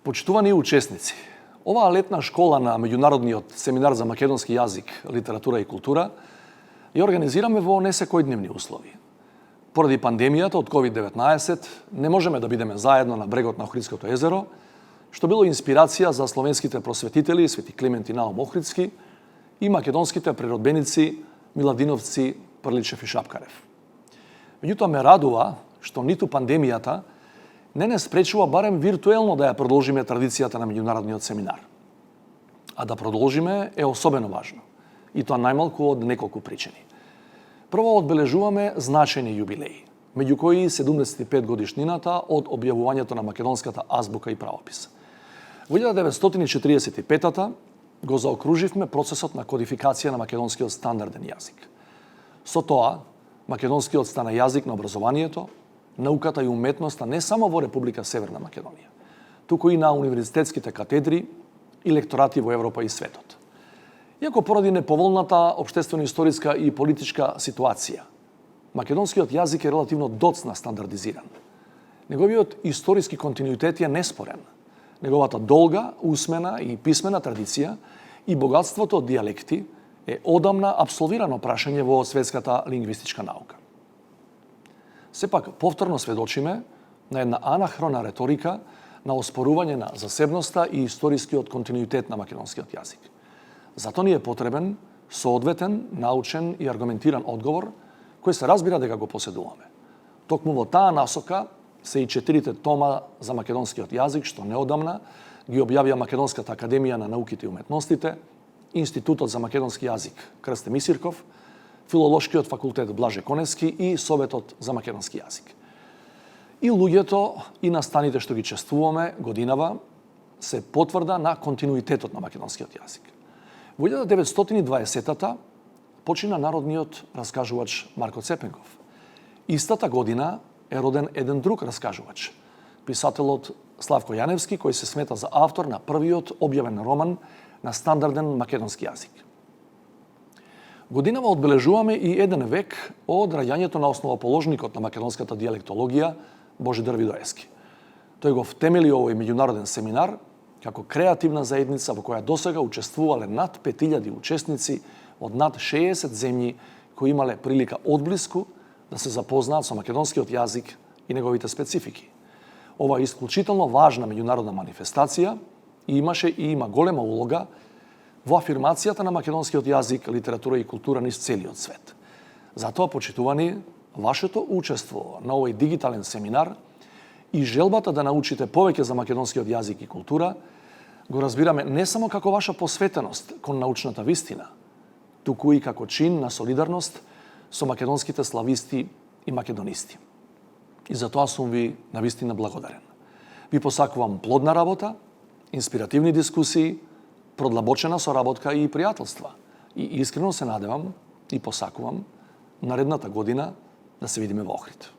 Почитувани учесници, оваа летна школа на меѓународниот семинар за македонски јазик, литература и култура ја организираме во несекојдневни услови. Поради пандемијата од COVID-19 не можеме да бидеме заедно на брегот на Охридското езеро, што било инспирација за словенските просветители Свети Климент и Наум Охридски и македонските природбеници Миладиновци, Прличев и Шапкарев. Меѓутоа ме радува што ниту пандемијата не спречува барем виртуелно да ја продолжиме традицијата на меѓународниот семинар. А да продолжиме е особено важно, и тоа најмалку од неколку причини. Прво, одбележуваме значајни јубилеи, меѓу кои 75 годишнината од објавувањето на македонската азбука и правопис. Во 1945-та го заокруживме процесот на кодификација на македонскиот стандарден јазик. Со тоа, македонскиот стана јазик на образованието, науката и уметноста не само во Република Северна Македонија, туку и на универзитетските катедри и лекторати во Европа и светот. Иако поради неповолната општествено-историска и политичка ситуација, македонскиот јазик е релативно доцна стандардизиран. Неговиот историски континуитет е неспорен. Неговата долга, усмена и писмена традиција и богатството од дијалекти е одамна абсолвирано прашање во светската лингвистичка наука. Сепак, повторно сведочиме на една анахрона реторика на оспорување на засебноста и историскиот континуитет на македонскиот јазик. Зато ни е потребен соодветен, научен и аргументиран одговор, кој се разбира дека го поседуваме. Токму во таа насока се и 4 тома за македонскиот јазик, што неодамна ги објавија Македонската академија на науките и уметностите, Институтот за македонски јазик Крсте Мисирков, Филолошкиот факултет Блаже Коневски и Советот за македонски јазик. И луѓето и настаните што ги чествуваме годинава се потврда на континуитетот на македонскиот јазик. Во 1920-та почина народниот раскажувач Марко Цепенков. Истата година е роден еден друг раскажувач, писателот Славко Јаневски, кој се смета за автор на првиот објавен роман на стандарден македонски јазик. Годинава одбележуваме и еден век од раѓањето на основоположникот на македонската дијалектологија Божидар Видоевски. Тој го втемели овој меѓународен семинар како креативна заедница во која досега учествувале над 5000 учесници од над 60 земји кои имале прилика одблиску да се запознаат со македонскиот јазик и неговите специфики. Ова е исклучително важна меѓународна манифестација и имаше и има голема улога во афирмацијата на македонскиот јазик, литература и култура низ целиот свет. Затоа, почитувани, вашето учество на овој дигитален семинар и желбата да научите повеќе за македонскиот јазик и култура го разбираме не само како ваша посветеност кон научната вистина, туку и како чин на солидарност со македонските слависти и македонисти. И за тоа сум ви навистина благодарен. Ви посакувам плодна работа, инспиративни дискусии, продлабочена соработка и пријателства. И искрено се надевам и посакувам наредната година да се видиме во Охрид.